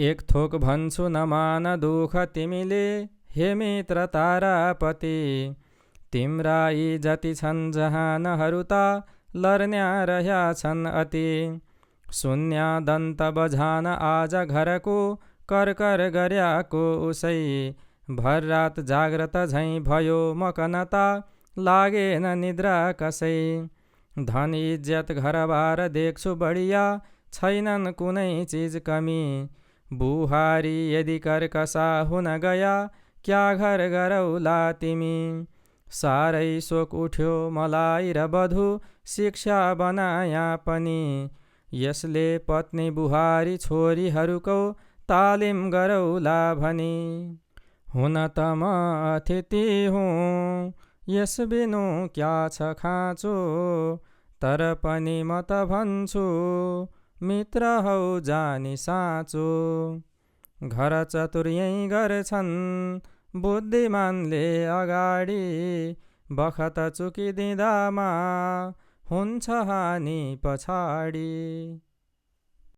एक थोक भन्छु नमान दुःख तिमीले, हे मित्र तारापति। तिम्रा यी जति छन् जहानहरू त लर्न्या रह्या छन् अति। शून्य दन्त बझान आज घरको करकर गर्याको उसै। भर रात जाग्रत झैँ भयो मकनता, लागेन निद्रा कसै। धन इज्जत घरबार देख्छु बढिया, छैनन् कुनै चिज कमी। बुहारी यदि कर्कसा हुन गया, क्या घर गरौला तिमी। साह्रै शोक उठ्यो मलाई र बधु, शिक्षा बनाया पनि। यसले पत्नी बुहारी छोरीहरूको तालिम गरौला भनी। हुन त म अतिथि हुँ, यस बिनु क्या छ खाँचो। तर पनि म त भन्छु, मित्र हौ जानी साँचो। घर चतुर यही गर्छन्, बुद्धिमानले अगाडि। बखत चुकिदिँदामा हुन्छ हानि पछाडि।